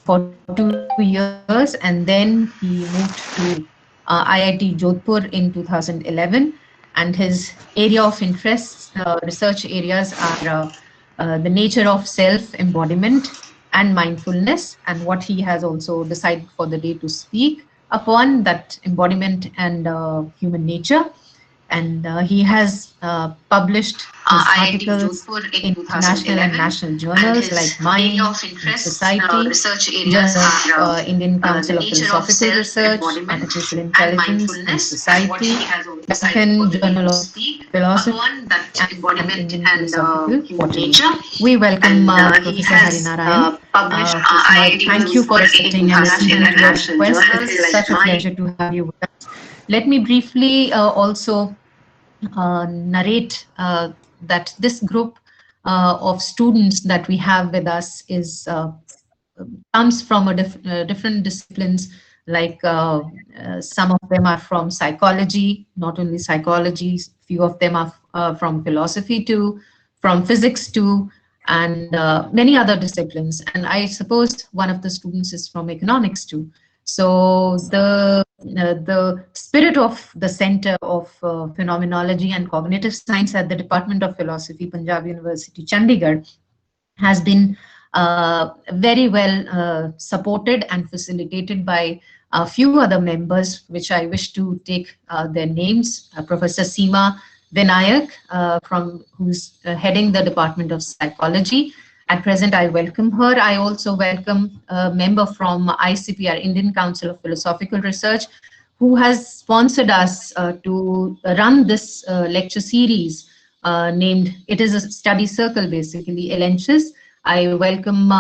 for 2 years, and then he moved to IIT Jodhpur in 2011. And his area of interest, research areas are the nature of self, embodiment, and mindfulness, and what he has also decided for the day to speak upon, that embodiment and human nature. And he has published his IIT articles Jodhpur in in international and 2011, national and journals like his area Mind of and interest, Society, research areas Journal of are Indian the Council of nature of Philosophical self, Research, embodiment, Artificial and Intelligence and mindfulness, and what Society, he has also decided for Deccan the day Journal to of speak Philosophy, upon, that and embodiment Indian and Philosophical human Quarterly. nature. We welcome And he Professor has Harinarayan. published Professor, IIT thank you for Jodhpur in accepting and international acceding and to our national request. journals It's like such a Mind. pleasure to have you with us. Let me briefly also narrate that this group of students that we have with us is comes from different disciplines. Like some of them are from psychology, not only psychology, few of them are from philosophy too, from physics too, and many other disciplines. And I suppose one of the students is from economics too. So the spirit of the Center of Phenomenology and Cognitive Science at the Department of Philosophy, Panjab University, Chandigarh, has been very well supported and facilitated by a few other members, which I wish to take their names. Professor Seema Vinayak, from who's heading the Department of Psychology. At present, I welcome her. I also welcome a member from ICPR, Indian Council of Philosophical Research, who has sponsored us to run this lecture series named, it is a study circle basically, Elenches. I welcome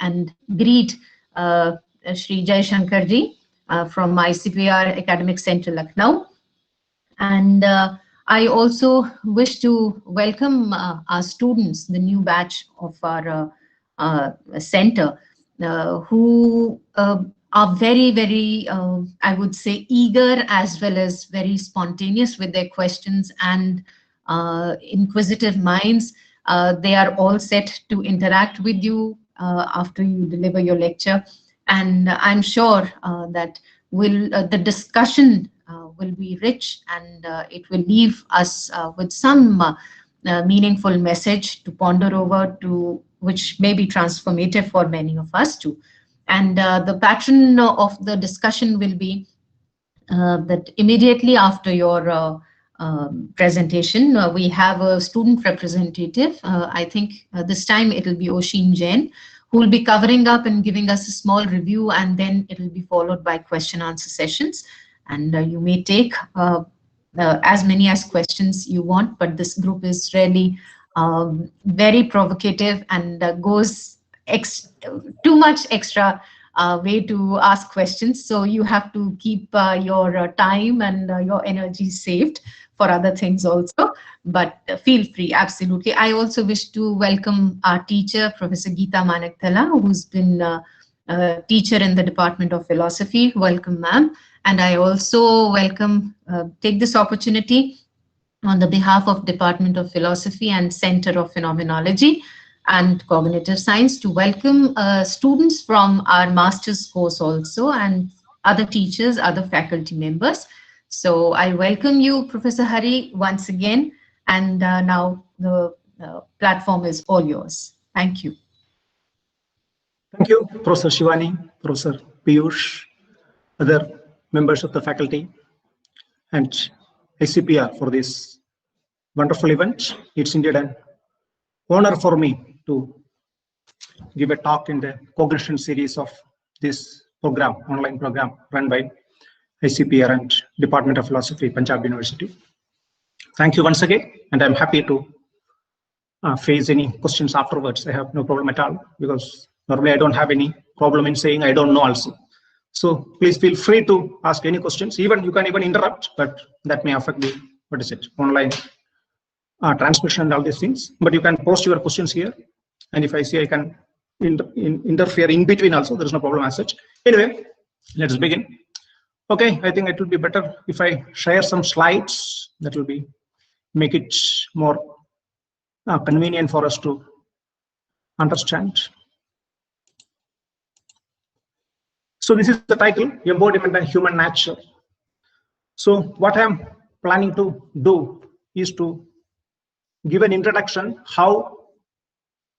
and greet Shri Jai Shankarji from ICPR Academic Center, Lucknow. And I also wish to welcome our students, the new batch of our center, who are very, very, I would say, eager as well as very spontaneous with their questions and inquisitive minds. They are all set to interact with you after you deliver your lecture. And I'm sure that the discussion will be rich, and it will leave us with some meaningful message to ponder over, to which may be transformative for many of us too. And the pattern of the discussion will be that immediately after your presentation, we have a student representative. I think this time it will be Oshin Jain, who will be covering up and giving us a small review, and then it will be followed by question answer sessions. And you may take as many as questions you want, but this group is really very provocative and goes too much extra way to ask questions. So you have to keep your time and your energy saved for other things also. But feel free, absolutely. I also wish to welcome our teacher, Professor Geeta Manakthala, who's been a teacher in the Department of Philosophy. Welcome, ma'am. And I also take this opportunity on the behalf of Department of Philosophy and Center of Phenomenology and Cognitive Science to welcome students from our master's course also, and other teachers, other faculty members. So I welcome you, Professor Hari, once again, and now the platform is all yours. Thank you. Thank you, Professor Shivani, Professor Piyush, other members of the faculty, and ICPR for this wonderful event. It's indeed an honor for me to give a talk in the cognition series of this program, online program run by ICPR and Department of Philosophy, Panjab University. Thank you once again, and I'm happy to face any questions afterwards. I have no problem at all, because normally I don't have any problem in saying I don't know also. So please feel free to ask any questions. Even you can even interrupt, but that may affect the online transmission and all these things. But you can post your questions here, and if I see I can interfere in between also, there is no problem as such. Anyway, let's begin. Okay, I think it will be better if I share some slides. That will make it more convenient for us to understand. So this is the title, Embodiment and Human Nature. So what I'm planning to do is to give an introduction how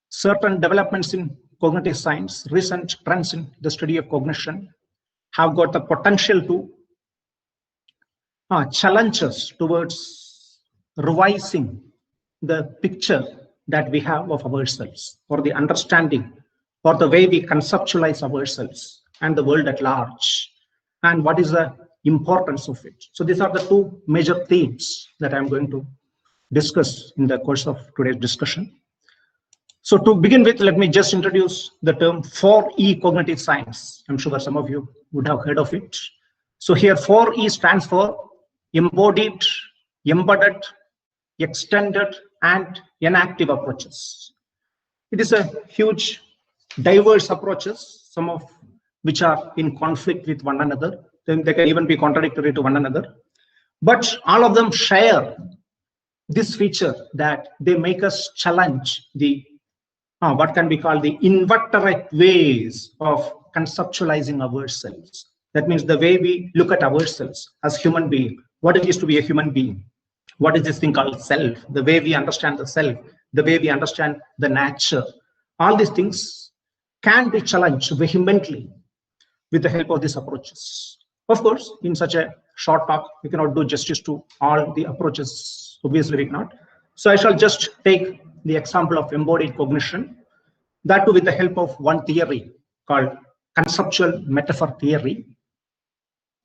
certain developments in cognitive science, recent trends in the study of cognition, have got the potential to challenge us towards revising the picture that we have of ourselves, or the understanding, or the way we conceptualize ourselves and the world at large, and what is the importance of it. So these are the two major themes that I'm going to discuss in the course of today's discussion. So to begin with, let me just introduce the term 4E cognitive science. I'm sure some of you would have heard of it. So here 4E stands for embodied, embedded, extended, and inactive approaches. It is a huge, diverse approaches, some of which are in conflict with one another. Then they can even be contradictory to one another. But all of them share this feature that they make us challenge the what can be called the invertebrate ways of conceptualizing ourselves. That means the way we look at ourselves as human being, what it is to be a human being, what is this thing called self, the way we understand the self, the way we understand the nature. All these things can be challenged vehemently with the help of these approaches. Of course, in such a short talk, we cannot do justice to all the approaches. Obviously, we cannot. So I shall just take the example of embodied cognition, that too with the help of one theory called Conceptual Metaphor Theory,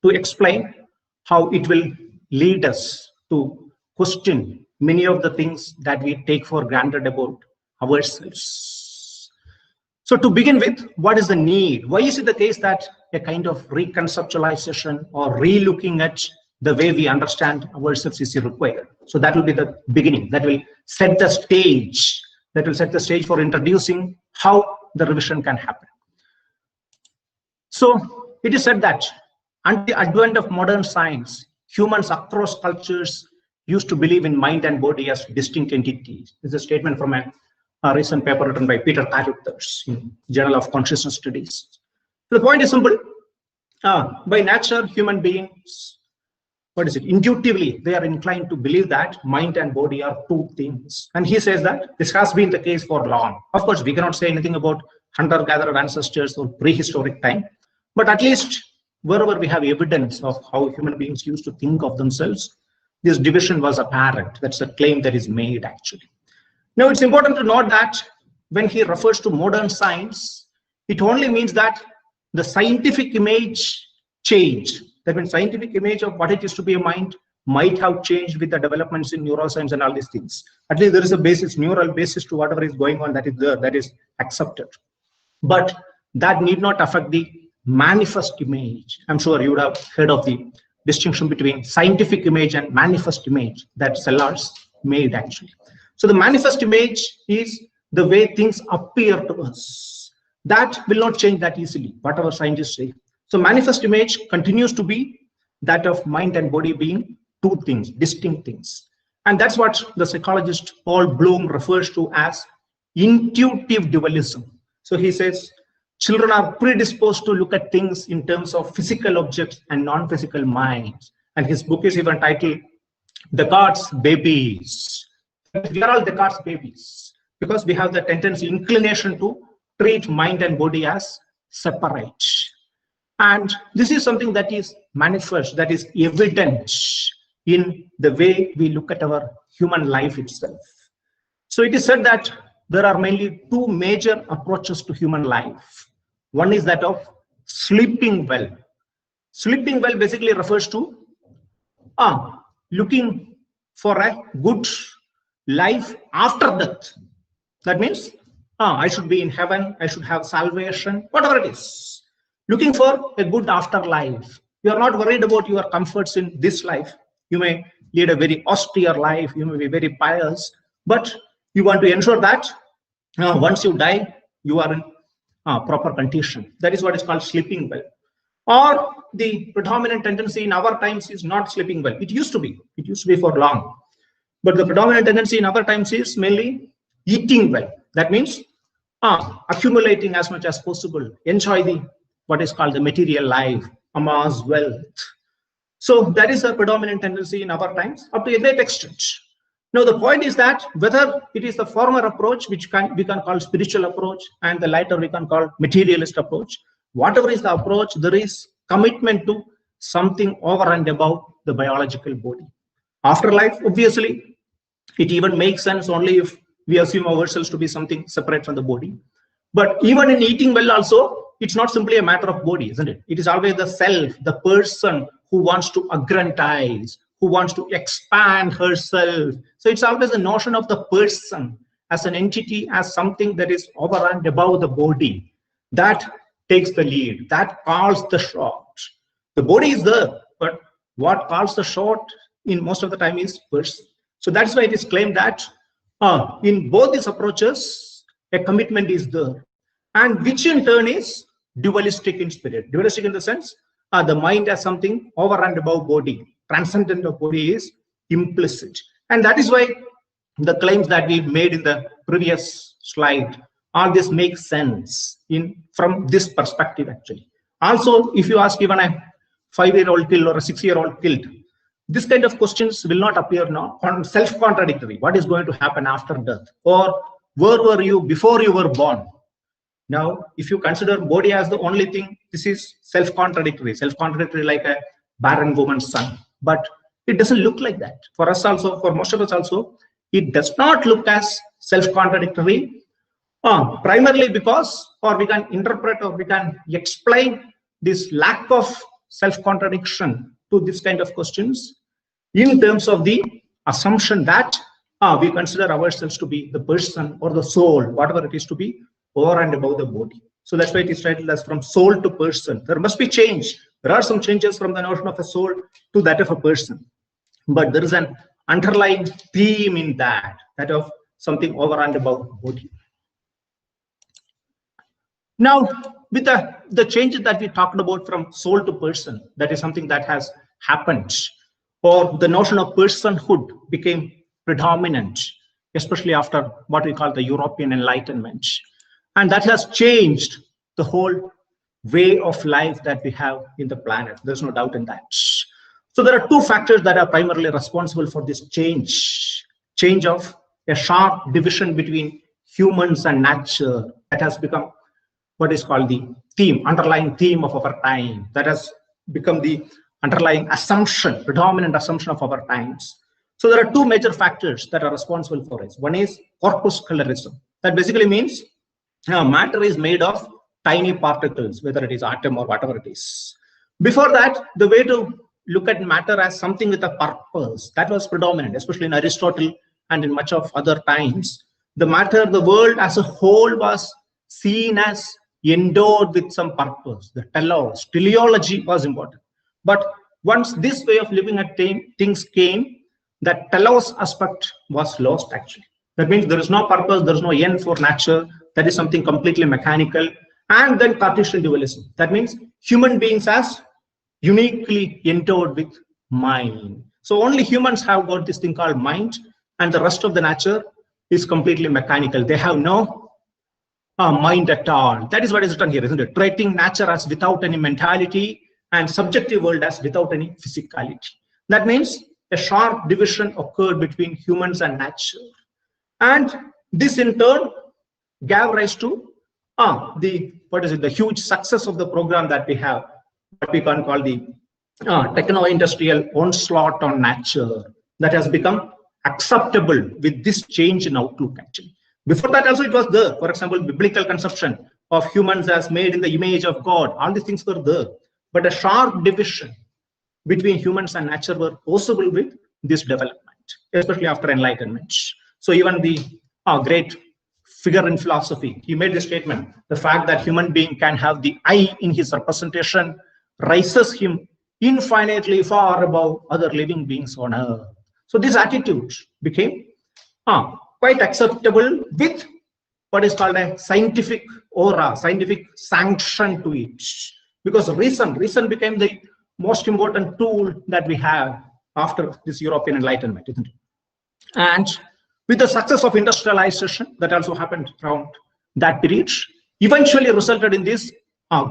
to explain how it will lead us to question many of the things that we take for granted about ourselves. So to begin with, what is the need? Why is it the case that a kind of reconceptualization or re-looking at the way we understand ourselves is required? So that will be the beginning. That will set the stage. That will set the stage for introducing how the revision can happen. So it is said that until the advent of modern science, humans across cultures used to believe in mind and body as distinct entities. This is a statement from a recent paper written by Peter Carruthers in Journal of Consciousness Studies. So the point is simple. By nature, human beings, intuitively, they are inclined to believe that mind and body are two things. And he says that this has been the case for long. Of course, we cannot say anything about hunter-gatherer ancestors or prehistoric time, but at least wherever we have evidence of how human beings used to think of themselves, this division was apparent. That's the claim that is made, actually. Now, it's important to note that when he refers to modern science, it only means that the scientific image changed. That means scientific image of what it is to be a mind might have changed with the developments in neuroscience and all these things. At least there is a basis, neural basis to whatever is going on that is there, that is accepted. But that need not affect the manifest image. I'm sure you would have heard of the distinction between scientific image and manifest image that Sellars made, actually. So the manifest image is the way things appear to us. That will not change that easily, whatever scientists say. So manifest image continues to be that of mind and body being two things, distinct things. And that's what the psychologist Paul Bloom refers to as intuitive dualism. So he says, children are predisposed to look at things in terms of physical objects and non-physical minds. And his book is even titled Descartes' Babies. We are all Descartes' babies because we have the tendency, inclination to treat mind and body as separate. And this is something that is manifest, that is evident in the way we look at our human life itself. So it is said that there are mainly two major approaches to human life. One is that of sleeping well. Sleeping well basically refers to looking for a good life after death. That means I should be in heaven, I should have salvation, whatever it is. Looking for a good afterlife. You are not worried about your comforts in this life. You may lead a very austere life, you may be very pious, but you want to ensure that once you die, you are in proper condition. That is what is called sleeping well. Or the predominant tendency in our times is not sleeping well. It used to be for long. But the predominant tendency in our times is mainly eating well. That means accumulating as much as possible, enjoy the what is called the material life, amass wealth. So that is a predominant tendency in our times up to a great extent. Now the point is that whether it is the former approach, which we can call spiritual approach, and the latter we can call materialist approach, whatever is the approach, there is commitment to something over and above the biological body. Afterlife, obviously, it even makes sense only if we assume ourselves to be something separate from the body. But even in eating well also, it's not simply a matter of body, isn't it? It is always the self, the person who wants to aggrandize, who wants to expand herself. So it's always the notion of the person as an entity, as something that is over and above the body, that takes the lead, that calls the shot. The body is there, but what calls the shot in most of the time is person. So that's why it is claimed that in both these approaches, a commitment is there, and which in turn is dualistic in spirit. Dualistic in the sense, the mind as something over and above body, transcendent of body is implicit. And that is why the claims that we made in the previous slide, all this makes sense from this perspective actually. Also, if you ask even a 5-year-old kid or a 6-year-old kid, this kind of questions will not appear now on self-contradictory. What is going to happen after death? Or where were you before you were born? Now, if you consider body as the only thing, this is self-contradictory like a barren woman's son. But it doesn't look like that. For us also, for most of us also, it does not look as self-contradictory, primarily because, or we can interpret or we can explain this lack of self-contradiction to this kind of questions in terms of the assumption that we consider ourselves to be the person or the soul, whatever it is to be, over and above the body. So that's why it is titled as from soul to person. There must be change. There are some changes from the notion of a soul to that of a person. But there is an underlying theme in that of something over and above the body. Now, with the changes that we talked about from soul to person, that is something that has happened, or the notion of personhood became predominant, especially after what we call the European Enlightenment. And that has changed the whole way of life that we have in the planet. There's no doubt in that. So there are two factors that are primarily responsible for this change of a sharp division between humans and nature that has become what is called the theme, underlying theme of our time, that has become the underlying assumption, predominant assumption of our times. So there are two major factors that are responsible for it. One is corpuscularism. That basically means matter is made of tiny particles, whether it is atom or whatever it is. Before that, the way to look at matter as something with a purpose, that was predominant, especially in Aristotle and in much of other times. The matter, the world as a whole was seen as endowed with some purpose. The telos, teleology was important. But once this way of looking at things came, that telos aspect was lost actually. That means there is no purpose, there is no end for nature. That is something completely mechanical. And then Cartesian dualism. That means human beings as uniquely endowed with mind. So only humans have got this thing called mind, and the rest of the nature is completely mechanical. They have no mind at all. That is what is written here, isn't it? Treating nature as without any mentality and subjective world as without any physicality. That means a sharp division occurred between humans and nature. And this in turn gave rise to the huge success of the program that we have, what we can call the techno-industrial onslaught on nature, that has become acceptable with this change in outlook actually. Before that also it was there. For example, biblical conception of humans as made in the image of God, all these things were there. But a sharp division between humans and nature were possible with this development, especially after Enlightenment. So even the great figure in philosophy, he made this statement: the fact that human being can have the I in his representation raises him infinitely far above other living beings on earth. So this attitude became quite acceptable with what is called a scientific aura, scientific sanction to it. Because reason became the most important tool that we have after this European Enlightenment, isn't it? And with the success of industrialization that also happened around that period, eventually resulted in this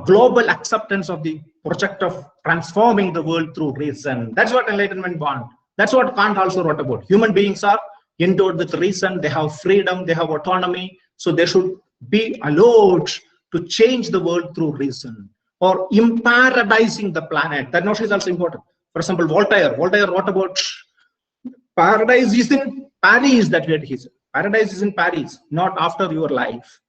global acceptance of the project of transforming the world through reason. That's what Enlightenment want. That's what Kant also wrote about. Human beings are endowed with reason, they have freedom, they have autonomy, so they should be allowed to change the world through reason, or imparadising the planet. That notion is also important. For example, Voltaire wrote about paradise is in Paris, that word he said. Paradise is in Paris, not after your life.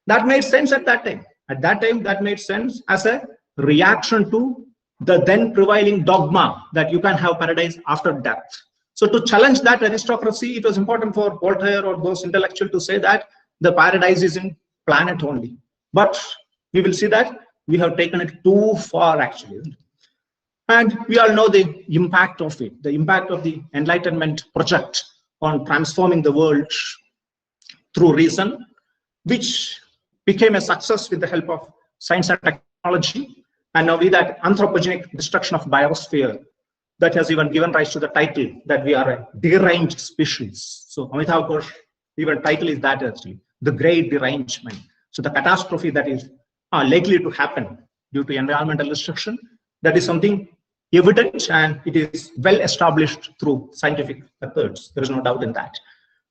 That made sense at that time. At that time, that made sense as a reaction to the then prevailing dogma that you can have paradise after death. So to challenge that aristocracy, it was important for Voltaire or those intellectuals to say that the paradise is in planet only. But we will see that we have taken it too far actually. And we all know the impact of it, the impact of the Enlightenment project on transforming the world through reason, which became a success with the help of science and technology. And now with that anthropogenic destruction of biosphere, that has even given rise to the title that we are a deranged species. So Amitabh Ghosh, even title is that actually, the great derangement. So the catastrophe that is likely to happen due to environmental destruction, that is something evident and it is well established through scientific methods. There is no doubt in that.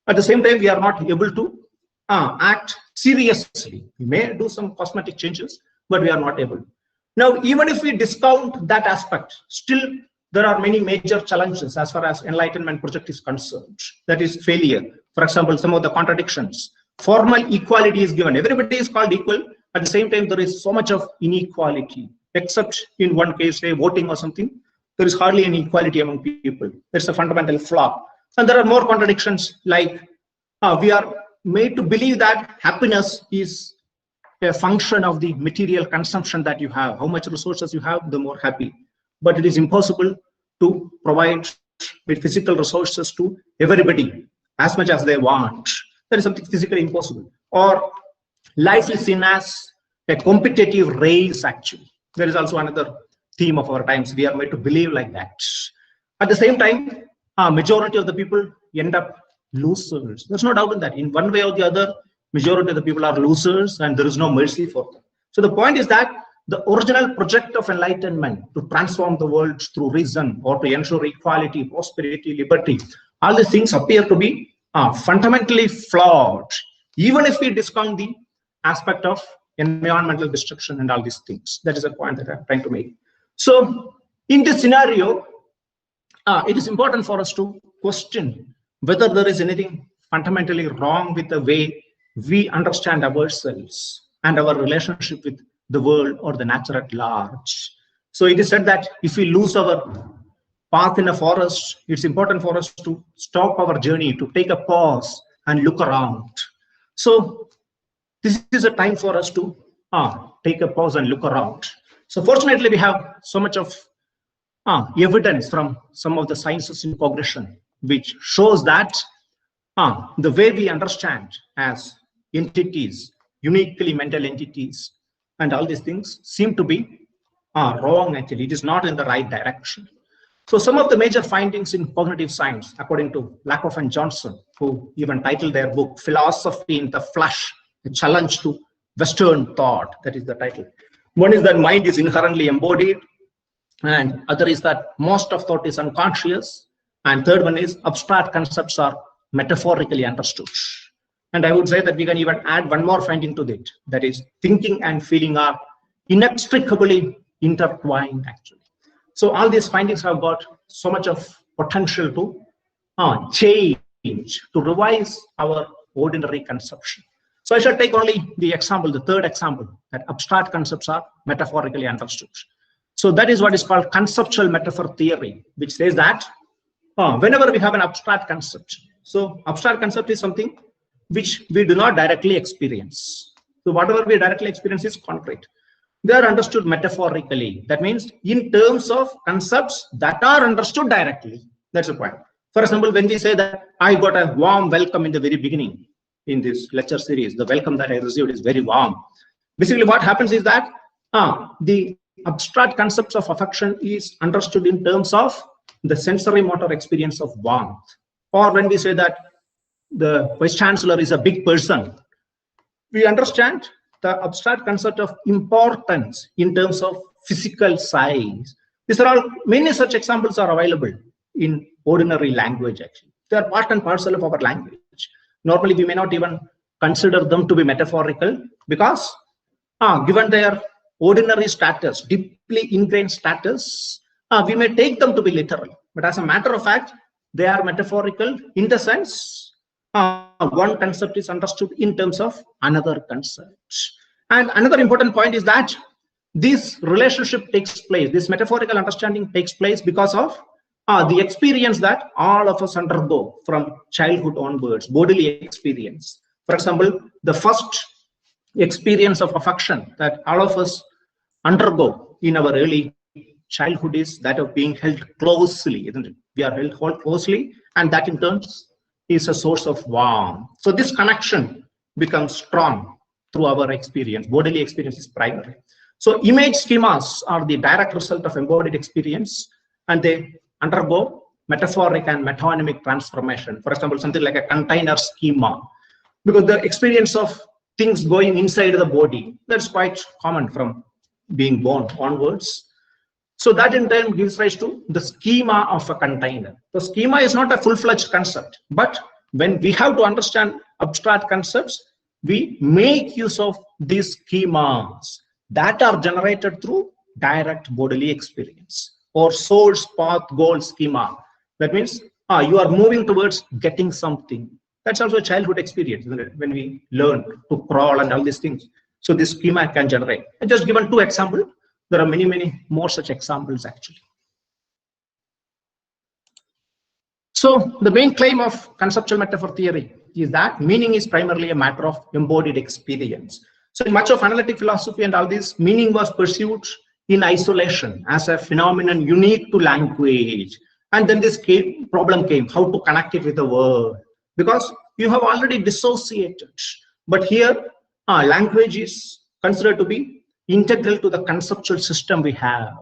At the same time, we are not able to act seriously. We may do some cosmetic changes, but we are not able. Now, even if we discount that aspect, still there are many major challenges as far as Enlightenment project is concerned. That is failure. For example, some of the contradictions. Formal equality is given. Everybody is called equal. At the same time, there is so much of inequality, except in one case, say voting or something. There is hardly any equality among people. There's a fundamental flaw. And there are more contradictions, like we are made to believe that happiness is a function of the material consumption that you have. How much resources you have, the more happy. But it is impossible to provide with physical resources to everybody as much as they want. That is something physically impossible. Or life is seen as a competitive race actually. There is also another theme of our times. We are made to believe like that. At the same time, majority of the people end up losers. There's no doubt in that. In one way or the other, majority of the people are losers and there is no mercy for them. So the point is that the original project of Enlightenment to transform the world through reason or to ensure equality, prosperity, liberty, all these things appear to be fundamentally flawed, even if we discount the aspect of environmental destruction and all these things. That is a point that I'm trying to make. So in this scenario, it is important for us to question whether there is anything fundamentally wrong with the way we understand ourselves and our relationship with the world or the nature at large. So it is said that if we lose our path in a forest, it's important for us to stop our journey, to take a pause and look around. So this is a time for us to take a pause and look around. So fortunately, we have so much of evidence from some of the sciences in cognition, which shows that the way we understand as entities, uniquely mental entities, and all these things seem to be wrong actually. It is not in the right direction. So some of the major findings in cognitive science, according to Lakoff and Johnson, who even titled their book, Philosophy in the Flesh, a challenge to Western thought, that is the title. One is that mind is inherently embodied, and other is that most of thought is unconscious, and third one is abstract concepts are metaphorically understood. And I would say that we can even add one more finding to that, that is thinking and feeling are inextricably intertwined actually. So all these findings have got so much of potential to change, to revise our ordinary conception. So I shall take only the example, the third example, that abstract concepts are metaphorically understood. So that is what is called conceptual metaphor theory, which says that whenever we have an abstract concept, so abstract concept is something which we do not directly experience. So whatever we directly experience is concrete. They are understood metaphorically. That means in terms of concepts that are understood directly. That's the point. For example, when we say that I got a warm welcome in the very beginning in this lecture series, the welcome that I received is very warm. Basically, what happens is that the abstract concepts of affection is understood in terms of the sensory motor experience of warmth. Or when we say that the Vice Chancellor is a big person, we understand the abstract concept of importance in terms of physical size. These are all, many such examples are available in ordinary language actually. They are part and parcel of our language. Normally, we may not even consider them to be metaphorical because given their ordinary status, deeply ingrained status, we may take them to be literal. But as a matter of fact, they are metaphorical in the sense one concept is understood in terms of another concept. And another important point is that this relationship takes place, this metaphorical understanding takes place because of the experience that all of us undergo from childhood onwards, bodily experience. For example, the first experience of affection that all of us undergo in our early childhood is that of being held closely, isn't it? We are held closely, and that in turn is a source of warmth. So this connection becomes strong through our experience. Bodily experience is primary. So image schemas are the direct result of embodied experience, and they undergo metaphoric and metonymic transformation. For example, something like a container schema, because the experience of things going inside the body, that's quite common from being born onwards. So that in turn gives rise to the schema of a container. The schema is not a full-fledged concept, but when we have to understand abstract concepts, we make use of these schemas that are generated through direct bodily experience or source path goal schema. That means you are moving towards getting something. That's also a childhood experience, isn't it? When we learn to crawl and all these things. So this schema can generate. I just given two examples. There are many, many more such examples actually. So the main claim of conceptual metaphor theory is that meaning is primarily a matter of embodied experience. So in much of analytic philosophy and all this, meaning was pursued in isolation as a phenomenon unique to language. And then this problem came, how to connect it with the world, because you have already dissociated. But here, language is considered to be integral to the conceptual system we have.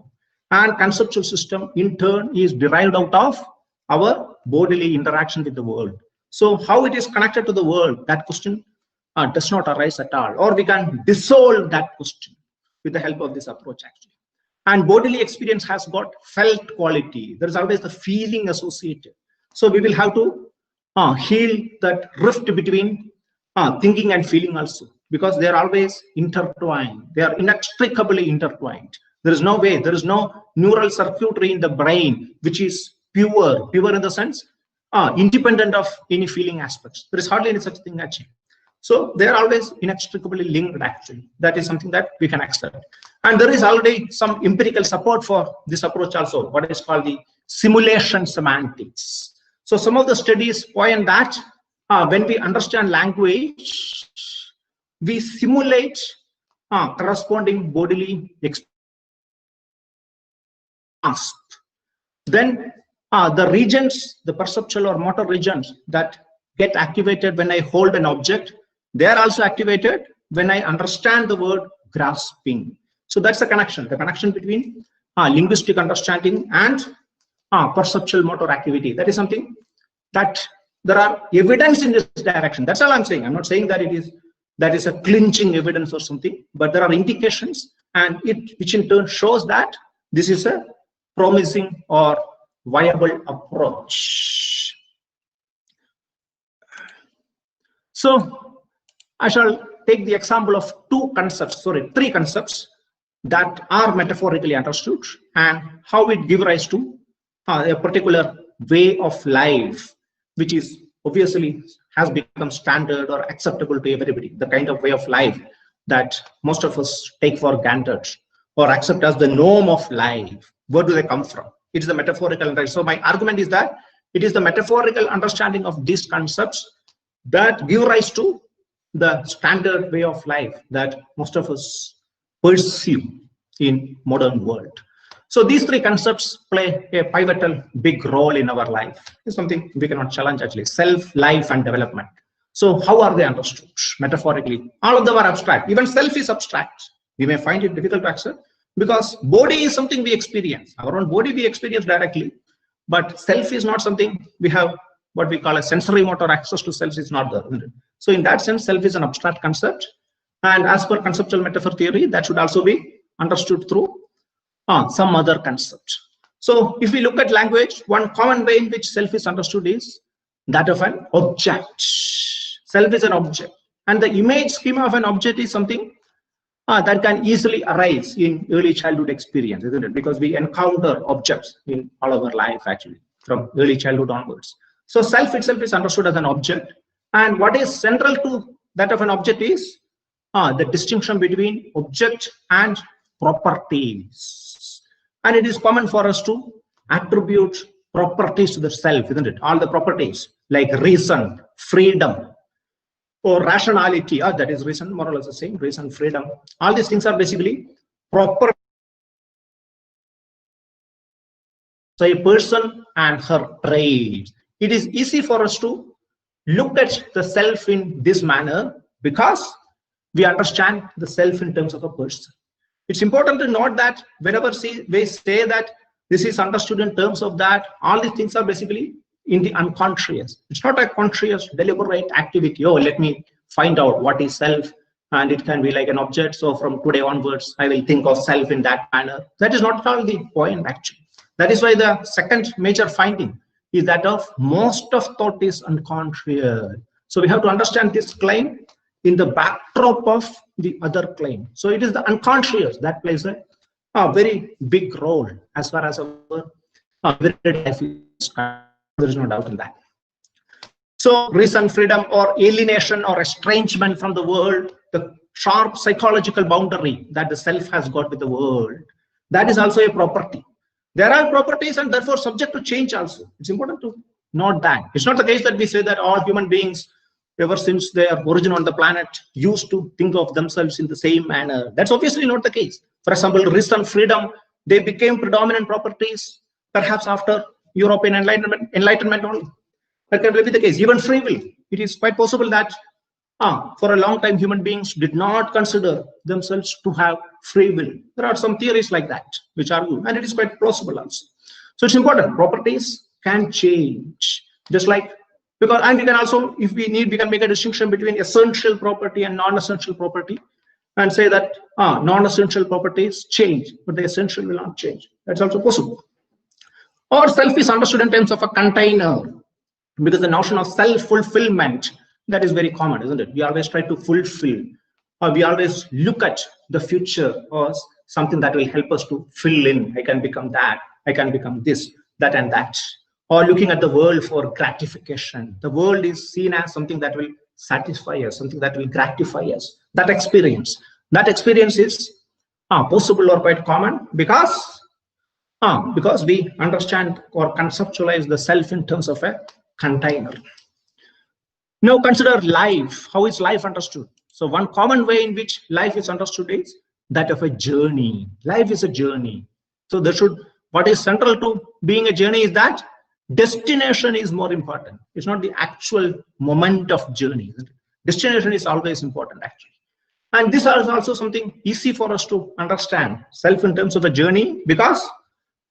And conceptual system in turn is derived out of our bodily interaction with the world. So how it is connected to the world, that question does not arise at all. Or we can dissolve that question with the help of this approach actually. And bodily experience has got felt quality. There is always the feeling associated. So we will have to heal that rift between thinking and feeling also, because they are always intertwined. They are inextricably intertwined. There is no way, there is no neural circuitry in the brain which is pure in the sense independent of any feeling aspects. There is hardly any such thing actually. So they are always inextricably linked actually. That is something that we can accept. And there is already some empirical support for this approach also, what is called the simulation semantics. So some of the studies point that when we understand language, we simulate corresponding bodily experience. Then the regions, the perceptual or motor regions that get activated when I hold an object, they are also activated when I understand the word grasping. So that's the connection between linguistic understanding and perceptual motor activity. That is something that there are evidence in this direction. That's all I'm saying. I'm not saying that that is a clinching evidence or something, but there are indications, and which in turn shows that this is a promising or viable approach. So I shall take the example of three concepts that are metaphorically understood and how it gives rise to a particular way of life, which is obviously has become standard or acceptable to everybody, the kind of way of life that most of us take for granted or accept as the norm of life. Where do they come from? It's the metaphorical understanding. So my argument is that it is the metaphorical understanding of these concepts that give rise to the standard way of life that most of us pursue in modern world. So these three concepts play a pivotal big role in our life. It's something we cannot challenge actually. Self, life, and development. So how are they understood metaphorically? All of them are abstract. Even self is abstract. We may find it difficult to accept because body is something we experience. Our own body we experience directly, but self is not something we have. What we call a sensory motor access to self is not there. So in that sense, self is an abstract concept. And as per conceptual metaphor theory, that should also be understood through some other concept. So if we look at language, one common way in which self is understood is that of an object. Self is an object. And the image schema of an object is something that can easily arise in early childhood experience, isn't it? Because we encounter objects in all of our life, actually, from early childhood onwards. So self itself is understood as an object. And what is central to that of an object is the distinction between object and properties. And it is common for us to attribute properties to the self, isn't it? All the properties like reason, freedom, or rationality, that is reason, more or less the same, reason, freedom. All these things are basically proper. So a person and her traits. It is easy for us to look at the self in this manner because we understand the self in terms of a person. It's important to note that whenever we say that this is understood in terms of that, all these things are basically in the unconscious. It's not a conscious, deliberate activity. Oh, let me find out what is self, and it can be like an object. So from today onwards, I will think of self in that manner. That is not at all the point, actually. That is why the second major finding is that of most of thought is unconscious. So we have to understand this claim in the backdrop of the other claim. So it is the unconscious that plays a very big role as far as our everyday life is concerned. There is no doubt in that. So reason, freedom, or alienation or estrangement from the world, the sharp psychological boundary that the self has got with the world, that is also a property. There are properties and therefore subject to change also. It's important to note that. It's not the case that we say that all human beings, ever since their origin on the planet, used to think of themselves in the same manner. That's obviously not the case. For example, reason, freedom, they became predominant properties perhaps after European Enlightenment only. That can be the case. Even free will. It is quite possible that for a long time human beings did not consider themselves to have free will. There are some theories like that which argue, and it is quite plausible also. So it's important. Properties can change, just like because, and we can also, if we need, we can make a distinction between essential property and non-essential property, and say that non-essential properties change, but the essential will not change. That's also possible. Or self is understood in terms of a container, because the notion of self-fulfillment, that is very common, isn't it? We always try to fulfill, or we always look at the future as something that will help us to fill in. I can become that, I can become this, that and that. Or looking at the world for gratification. The world is seen as something that will satisfy us, something that will gratify us. That experience is possible or quite common because we understand or conceptualize the self in terms of a container. Now consider life. How is life understood? So one common way in which life is understood is that of a journey. Life is a journey. So what is central to being a journey is that destination is more important. It's not the actual moment of journey. Destination is always important, actually. And this is also something easy for us to understand. Self in terms of a journey, because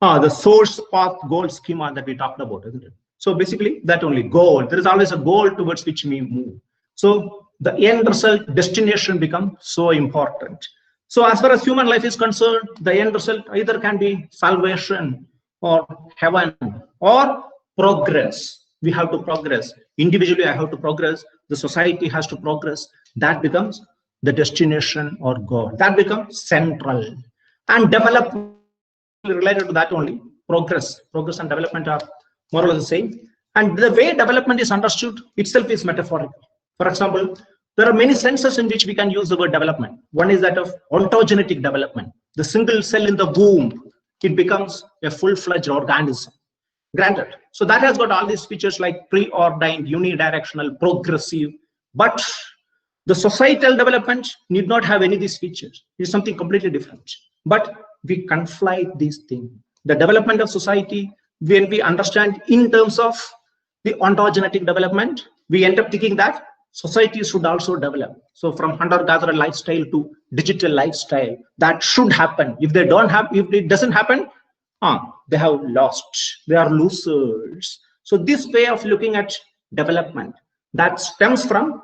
the source, path, goal schema that we talked about, isn't it? So basically that only goal. There is always a goal towards which we move. So the end result, destination becomes so important. So as far as human life is concerned, the end result either can be salvation or heaven or progress. We have to progress. Individually, I have to progress. The society has to progress. That becomes the destination or goal. That becomes central. And development related to that only. Progress and development are more or less the same. And the way development is understood itself is metaphorical. For example, there are many senses in which we can use the word development. One is that of ontogenetic development. The single cell in the womb, it becomes a full-fledged organism. Granted. So that has got all these features like preordained, unidirectional, progressive. But the societal development need not have any of these features. It's something completely different. But we conflate these things. The development of society, when we understand in terms of the ontogenetic development, we end up thinking that society should also develop. So from hunter-gatherer lifestyle to digital lifestyle, that should happen. If they don't have, if it doesn't happen, they have lost. They are losers. So this way of looking at development, that stems from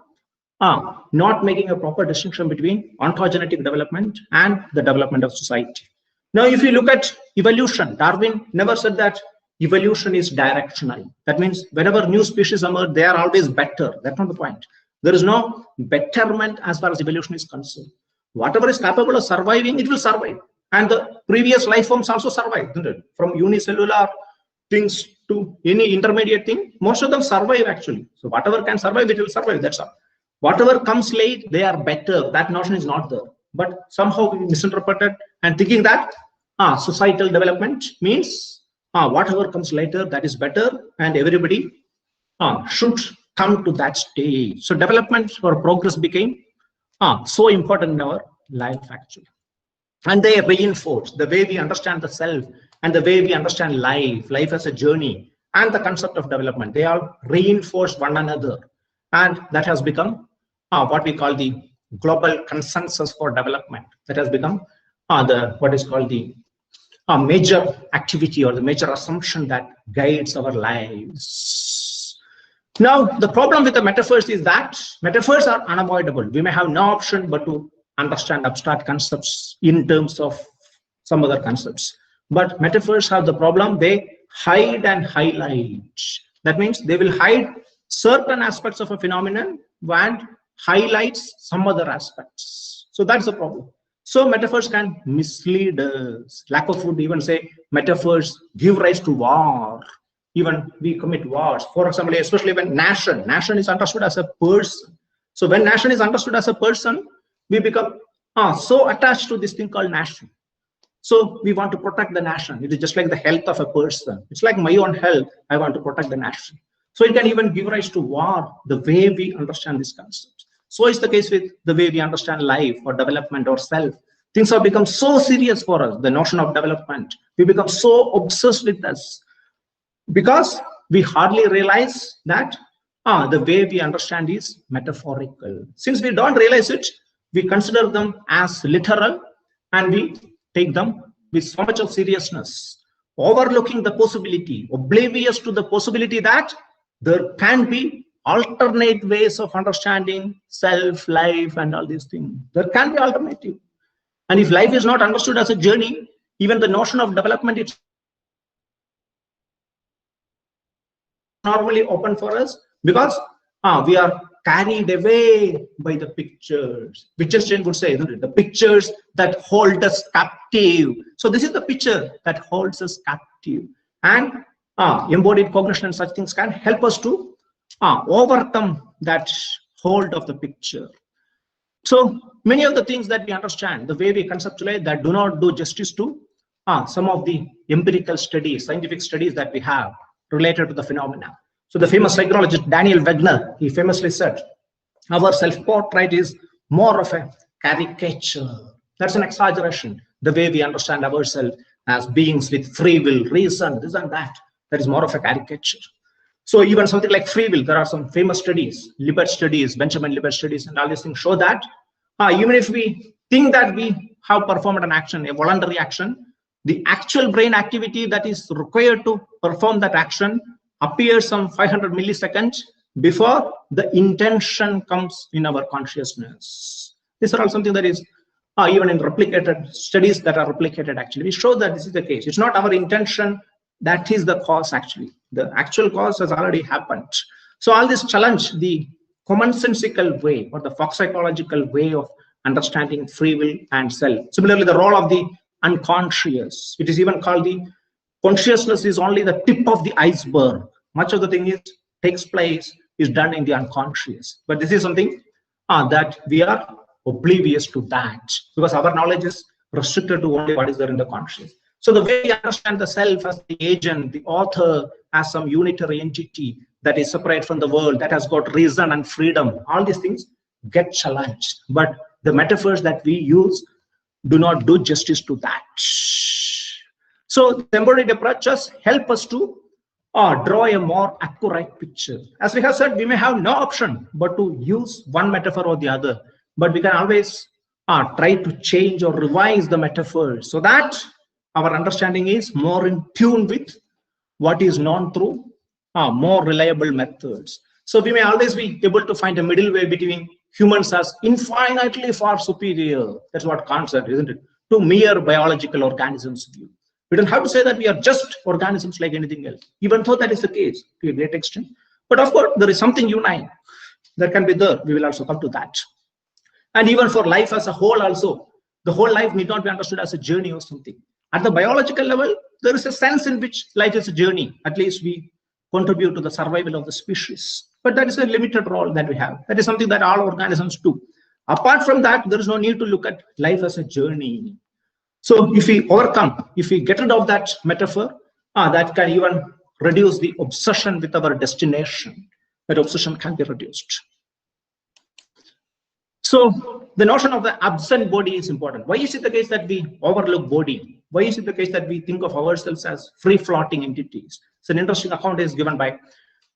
not making a proper distinction between ontogenetic development and the development of society. Now, if you look at evolution, Darwin never said that evolution is directional. That means whenever new species emerge, they are always better. That's not the point. There is no betterment as far as evolution is concerned. Whatever is capable of surviving, it will survive. And the previous life forms also survive, isn't it? From unicellular things to any intermediate thing, most of them survive actually. So whatever can survive, it will survive. That's all. Whatever comes late, they are better. That notion is not there. But somehow we misinterpreted and thinking that societal development means whatever comes later, that is better, and everybody should come to that stage. So development or progress became so important in our life actually. And they reinforce the way we understand the self and the way we understand life as a journey, and the concept of development. They all reinforce one another. And that has become what we call the global consensus for development. That has become what is called the major activity or the major assumption that guides our lives. Now, the problem with the metaphors is that metaphors are unavoidable. We may have no option but to understand abstract concepts in terms of some other concepts. But metaphors have the problem, they hide and highlight. That means they will hide certain aspects of a phenomenon and highlights some other aspects. So that's the problem. So metaphors can mislead us. Lack of food, even say metaphors give rise to war. Even we commit wars. For example, especially when nation is understood as a person. So when nation is understood as a person, we become so attached to this thing called nation. So we want to protect the nation. It is just like the health of a person. It's like my own health. I want to protect the nation. So it can even give rise to war, the way we understand these concepts. So is the case with the way we understand life or development or self. Things have become so serious for us, the notion of development. We become so obsessed with this because we hardly realize that the way we understand is metaphorical. Since we don't realize it, we consider them as literal and we take them with so much of seriousness, overlooking the possibility, oblivious to the possibility that there can be alternate ways of understanding self, life, and all these things. There can be alternative. And if life is not understood as a journey, even the notion of development is normally open for us because we are carried away by the pictures. Wittgenstein would say, isn't it? The pictures that hold us captive. So this is the picture that holds us captive. And embodied cognition and such things can help us to overcome that hold of the picture. So many of the things that we understand, the way we conceptualize, that do not do justice to some of the empirical studies, scientific studies that we have related to the phenomena. So the famous psychologist Daniel Wegner, he famously said, our self-portrait is more of a caricature. That's an exaggeration. The way we understand ourselves as beings with free will, reason, this and that is more of a caricature. So even something like free will, there are some famous studies, Libet studies, Benjamin Libet studies, and all these things show that even if we think that we have performed an action, a voluntary action, the actual brain activity that is required to perform that action appears some 500 milliseconds before the intention comes in our consciousness. These are all something that is even in replicated studies that are replicated actually. We show that this is the case. It's not our intention that is the cause actually. The actual cause has already happened. So all this challenge the commonsensical way or the Fox psychological way of understanding free will and self. Similarly, the role of the unconscious. It is even called the consciousness is only the tip of the iceberg. Much of the thing takes place is done in the unconscious. But this is something that we are oblivious to that because our knowledge is restricted to only what is there in the conscious. So the way we understand the self as the agent, the author as some unitary entity that is separate from the world, that has got reason and freedom, all these things get challenged. But the metaphors that we use do not do justice to that. So the embodied approaches help us to draw a more accurate picture. As we have said, we may have no option but to use one metaphor or the other, but we can always try to change or revise the metaphors so that our understanding is more in tune with what is known through more reliable methods. So we may always be able to find a middle way between humans as infinitely far superior. That's what Kant said, isn't it? To mere biological organisms view. We don't have to say that we are just organisms like anything else, even though that is the case to a great extent. But of course, there is something unique that can be there. We will also come to that. And even for life as a whole also, the whole life need not be understood as a journey or something. At the biological level, there is a sense in which life is a journey. At least we contribute to the survival of the species. But that is a limited role that we have. That is something that all organisms do. Apart from that, there is no need to look at life as a journey. So if we overcome, if we get rid of that metaphor, that can even reduce the obsession with our destination. That obsession can be reduced. So the notion of the absent body is important. Why is it the case that we overlook body? Why is it the case that we think of ourselves as free-floating entities? It's an interesting account is given by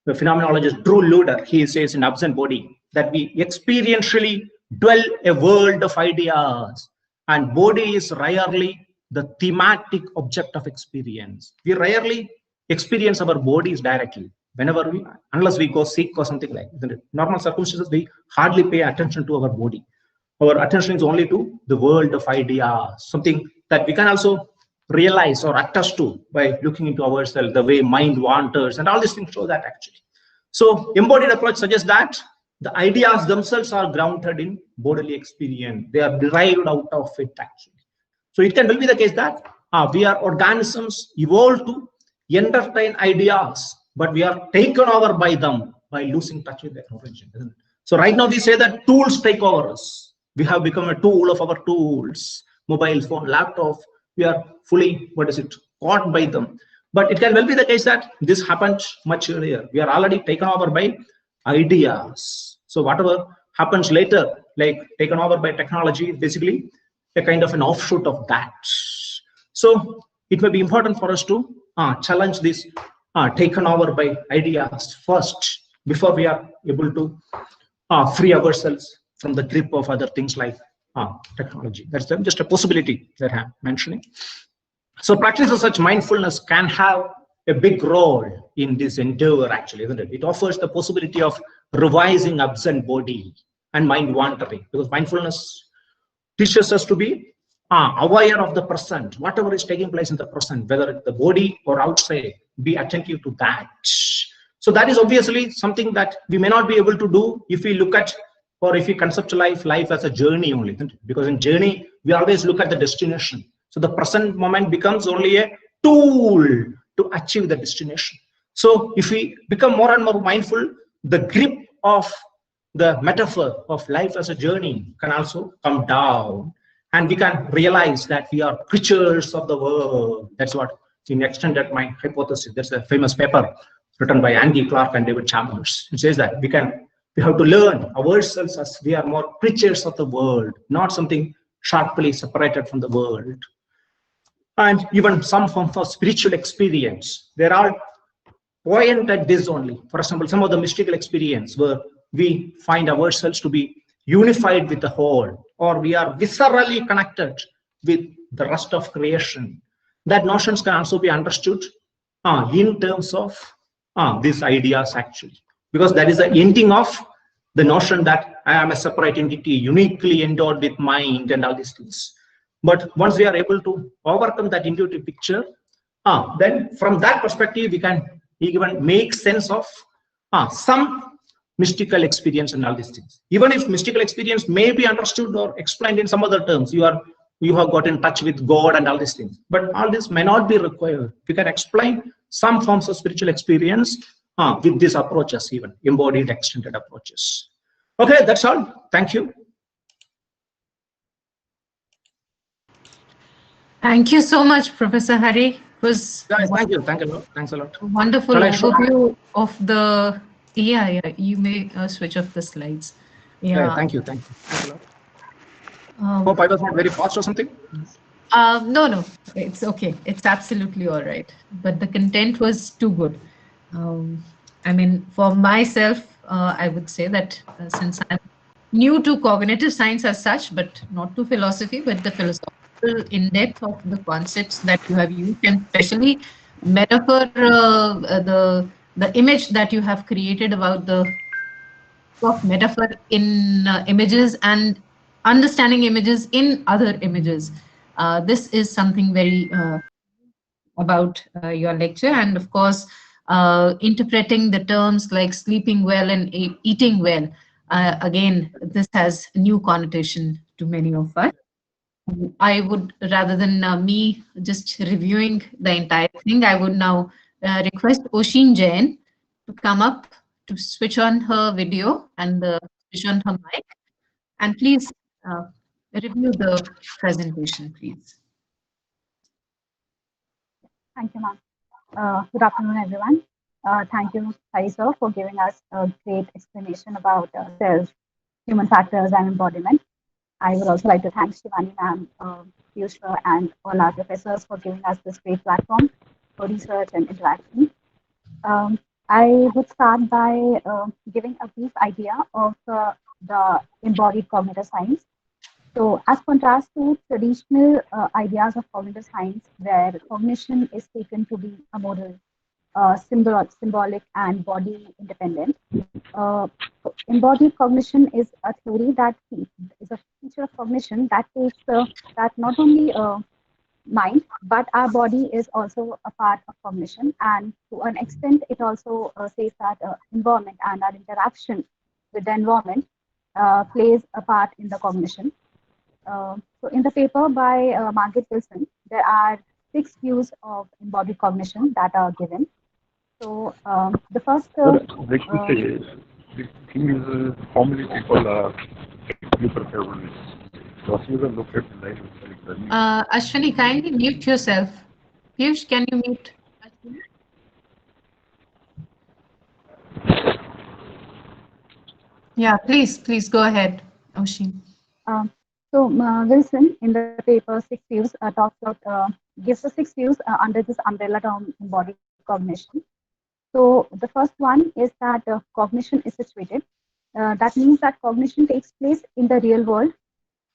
the phenomenologist Drew Luder. He says in Absent Body that we experientially dwell a world of ideas, and body is rarely the thematic object of experience. We rarely experience our bodies directly. Whenever we, unless we go sick or something like that, normal circumstances, we hardly pay attention to our body. Our attention is only to the world of ideas, something that we can also realize or attest to by looking into ourselves, the way mind wanders, and all these things show that actually. So embodied approach suggests that the ideas themselves are grounded in bodily experience. They are derived out of it actually. So it can well be the case that we are organisms evolved to entertain ideas, but we are taken over by them by losing touch with their origin, isn't it? So right now we say that tools take over us. We have become a tool of our tools, mobile phone, laptop. We are fully, caught by them. But it can well be the case that this happened much earlier. We are already taken over by ideas. So whatever happens later, like taken over by technology, basically a kind of an offshoot of that. So it may be important for us to challenge this taken over by ideas first before we are able to free ourselves from the grip of other things like technology. That's just a possibility that I'm mentioning. So practice of such mindfulness can have a big role in this endeavor actually, isn't it? It offers the possibility of revising absent body and mind wandering, because mindfulness teaches us to be aware of the present, whatever is taking place in the present, whether it's the body or outside, be attentive to that. So that is obviously something that we may not be able to do if we look at, or if we conceptualize life as a journey only, because in journey, we always look at the destination. So the present moment becomes only a tool to achieve the destination. So if we become more and more mindful, the grip of the metaphor of life as a journey can also come down, and we can realize that we are creatures of the world. That's what in extended my hypothesis. That's a famous paper written by Andy Clark and David Chalmers. It says that we have to learn ourselves as we are more creatures of the world, not something sharply separated from the world. And even some form of spiritual experience, there are point at this only. For example, some of the mystical experience where we find ourselves to be unified with the whole, or we are viscerally connected with the rest of creation. That notions can also be understood in terms of these ideas actually, because that is the ending of the notion that I am a separate entity, uniquely endowed with mind and all these things. But once we are able to overcome that intuitive picture, then from that perspective, we can even make sense of some mystical experience and all these things. Even if mystical experience may be understood or explained in some other terms, you have got in touch with God and all these things. But all this may not be required. We can explain some forms of spiritual experience with these approaches, even embodied, extended approaches. Okay, that's all. Thank you. Thank you so much, Professor Hari. It was thank you a lot. Thanks a lot. Wonderful overview of the. Yeah. You may switch off the slides. Yeah. Thank you. Thanks a lot. Hope I was not very fast or something. No, it's okay. It's absolutely all right. But the content was too good. I mean, for myself, I would say that since I'm new to cognitive science as such, but not to philosophy, but the philosophical in-depth of the concepts that you have used, and especially metaphor, the image that you have created about the of metaphor in images and understanding images in other images. This is something very about your lecture, and of course, interpreting the terms like sleeping well and eating well. Again, this has a new connotation to many of us. I would, rather than me just reviewing the entire thing, I would now request Oshin Jain to come up, to switch on her video and switch on her mic, and please uh, review the presentation, please. Thank you, ma'am. Good afternoon, everyone. Thank you, Hari sir, for giving us a great explanation about self, human factors, and embodiment. I would also like to thank Shivani ma'am, Piyush sir, and all our professors for giving us this great platform for research and interaction. I would start by giving a brief idea of the embodied cognitive science. So, as contrast to traditional ideas of cognitive science, where cognition is taken to be a model, symbolic, and body independent, uh, embodied cognition is a theory that is a feature of cognition that takes that not only mind, but our body is also a part of cognition, and to an extent, it also says that environment and our interaction with the environment plays a part in the cognition. So in the paper by Margaret Wilson, there are 6 views of embodied cognition that are given. So the first. The thing is, how many people are technically prepared for this? Because you can look at the life. Ashwini, kindly mute yourself. Piyush, can you mute Ashwini? Yeah, please go ahead, Oshin. So Wilson, in the paper 6 views, talks about gives the 6 views under this umbrella term embodied cognition. So the first one is that cognition is situated. That means that cognition takes place in the real world.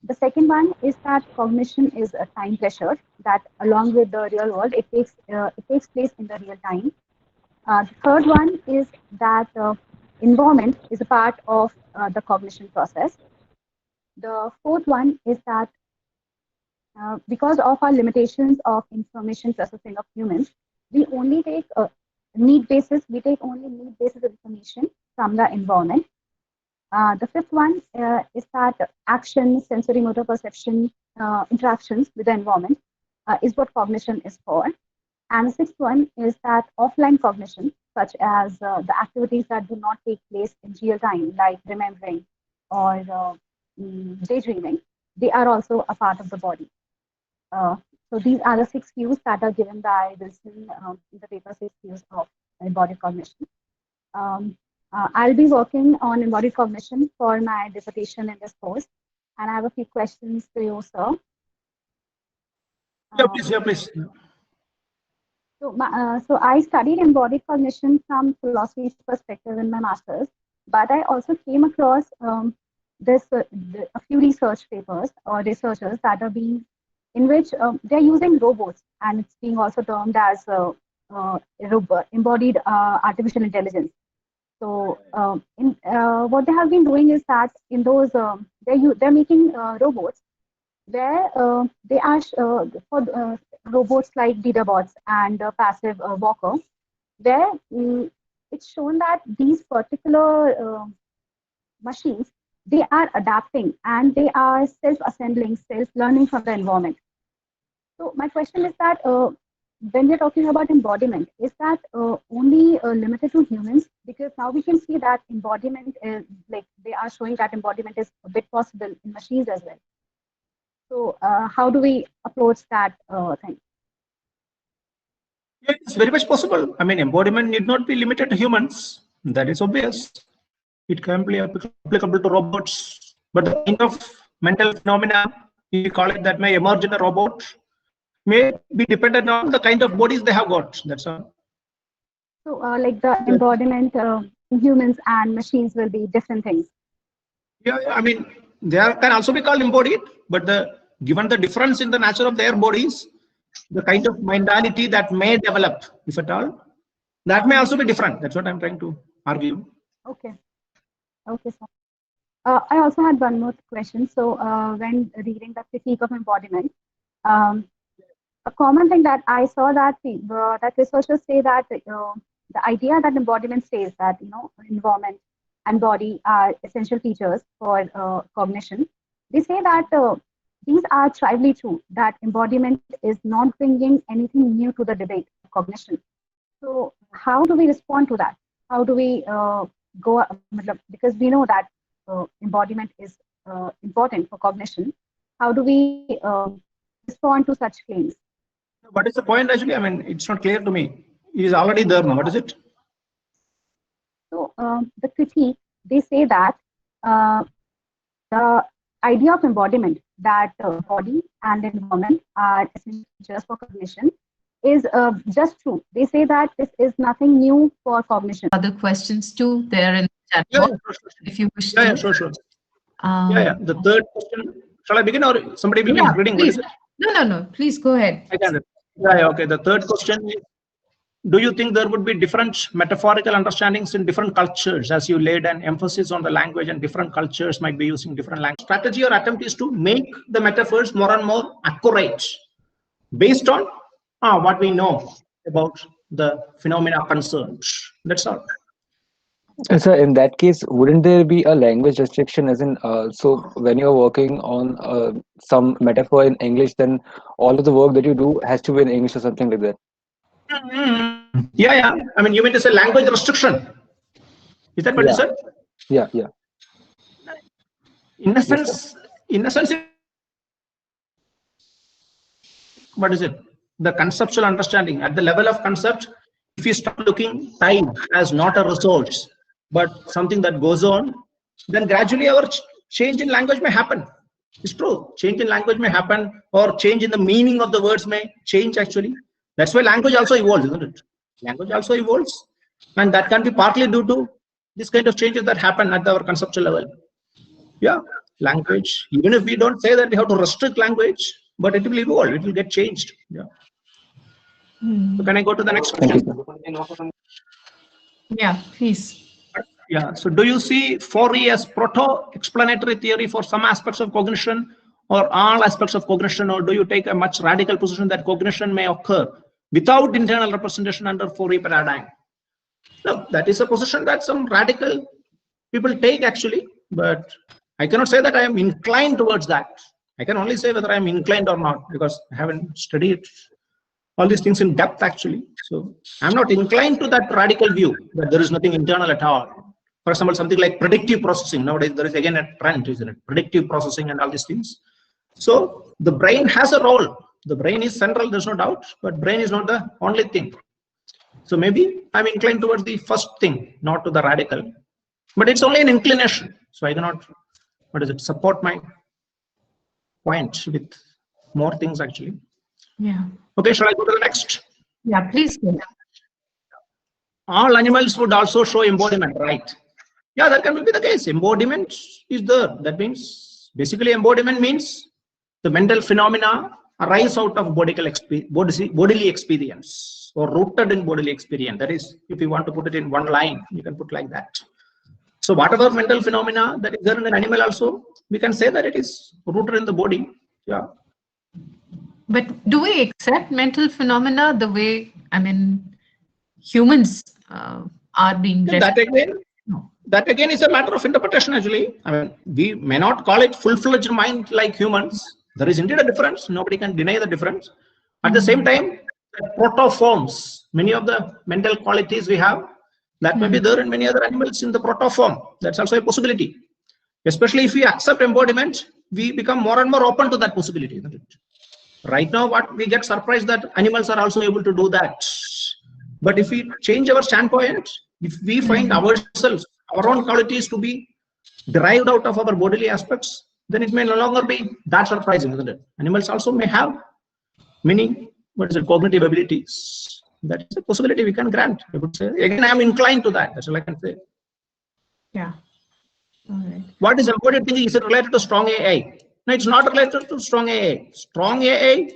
The second one is that cognition is a time pressured. That along with the real world, it takes place in the real time. The third one is that environment is a part of the cognition process. The fourth one is that because of our limitations of information processing of humans, we only take we take only need basis information from the environment. The fifth one is that action, sensory motor perception, interactions with the environment is what cognition is for. And the sixth one is that offline cognition, such as the activities that do not take place in real time, like remembering or daydreaming, they are also a part of the body. So these are the 6 views that are given by Wilson in the paper 6 views of embodied cognition. I'll be working on embodied cognition for my dissertation in this course, and I have a few questions to you, sir. Yeah, please. So I studied embodied cognition from philosophy's perspective in my master's, but I also came across a few research papers or researchers that are being in which they're using robots, and it's being also termed as embodied artificial intelligence. So what they have been doing is that in those they're making robots where they are for robots like Bots and Passive Walker, where it's shown that these particular machines, they are adapting and they are self-assembling, self-learning from the environment. So my question is that when we're talking about embodiment, is that only limited to humans? Because now we can see that embodiment is like they are showing that embodiment is a bit possible in machines as well. So how do we approach that thing? Yeah, it's very much possible. I mean, embodiment need not be limited to humans. That is obvious. It can be applicable to robots, but the kind of mental phenomena, if you call it that, may emerge in a robot, may be dependent on the kind of bodies they have got. That's all. So like the embodiment in humans and machines will be different things. Yeah, I mean, they can also be called embodied, but given the difference in the nature of their bodies, the kind of mentality that may develop, if at all, that may also be different. That's what I'm trying to argue. Okay. Okay, sir. I also had one more question. So, when reading the critique of embodiment, um, a common thing that I saw that that researchers say that the idea that embodiment says that environment and body are essential features for cognition. They say that these are tribally true. That embodiment is not bringing anything new to the debate of cognition. So, how do we respond to that? How do we because we know that embodiment is important for cognition. How do we respond to such claims? What is the point actually? I mean, it's not clear to me. It is already there now. What is it? So the critique, they say that uh, the idea of embodiment, that body and environment are essential features for cognition, is just true. They say that this is nothing new for cognition. Other questions too there in the chat box, if you wish to. Yeah, sure. Yeah. The third question. Shall I begin or somebody begin reading? Please. What is it? No. Please go ahead. I can. Yeah. Okay. The third question is: do you think there would be different metaphorical understandings in different cultures, as you laid an emphasis on the language, and different cultures might be using different language? Strategy or attempt is to make the metaphors more and more accurate based on what we know about the phenomena concerned. That's all. So in that case, wouldn't there be a language restriction? As in, so when you're working on some metaphor in English, then all of the work that you do has to be in English or something like that. Yeah. I mean, you mean to say language restriction? Is that what you said? Yeah. In a sense, what is it? The conceptual understanding at the level of concept. If you start looking time as not a resource, but something that goes on, then gradually our change in language may happen. It's true. Change in language may happen, or change in the meaning of the words may change actually. That's why language also evolves, isn't it? Language also evolves. And that can be partly due to this kind of changes that happen at our conceptual level. Yeah, language, even if we don't say that we have to restrict language, but it will evolve, it will get changed. Yeah. So can I go to the next question? Yeah, please. Yeah. So do you see Fourier as proto-explanatory theory for some aspects of cognition or all aspects of cognition, or do you take a much radical position that cognition may occur without internal representation under Fourier paradigm? No, that is a position that some radical people take actually, but I cannot say that I am inclined towards that. I can only say whether I am inclined or not, because I haven't studied all these things in depth actually. So I'm not inclined to that radical view that there is nothing internal at all. For example, something like predictive processing. Nowadays, there is again a trend, isn't it? Predictive processing and all these things. So the brain has a role. The brain is central, there's no doubt, but brain is not the only thing. So maybe I'm inclined towards the first thing, not to the radical. But it's only an inclination. So I cannot, support my point with more things actually. Yeah. Okay, shall I go to the next? Yeah, please go. All animals would also show embodiment, right? Yeah, that can be the case. Embodiment is there. That means, basically embodiment means the mental phenomena arise out of bodily experience, or rooted in bodily experience. That is, if you want to put it in one line, you can put like that. So whatever mental phenomena that is there in an animal also, we can say that it is rooted in the body. Yeah. But do we accept mental phenomena the way, I mean, humans are being that again is a matter of interpretation actually. I mean, we may not call it full-fledged mind like humans. There is indeed a difference. Nobody can deny the difference. At the same time, protoforms, many of the mental qualities we have, that may be there in many other animals in the protoform. That's also a possibility. Especially if we accept embodiment, we become more and more open to that possibility, isn't it? Right now, what we get surprised that animals are also able to do that. But if we change our standpoint, if we find ourselves, our own qualities to be derived out of our bodily aspects, then it may no longer be that surprising, isn't it? Animals also may have many, cognitive abilities. That is a possibility we can grant. I would say. Again, I am inclined to that. That's all I can say. Yeah. All right. What is embodied thinking? Is it related to strong AA? No, it's not related to strong AA. Strong AA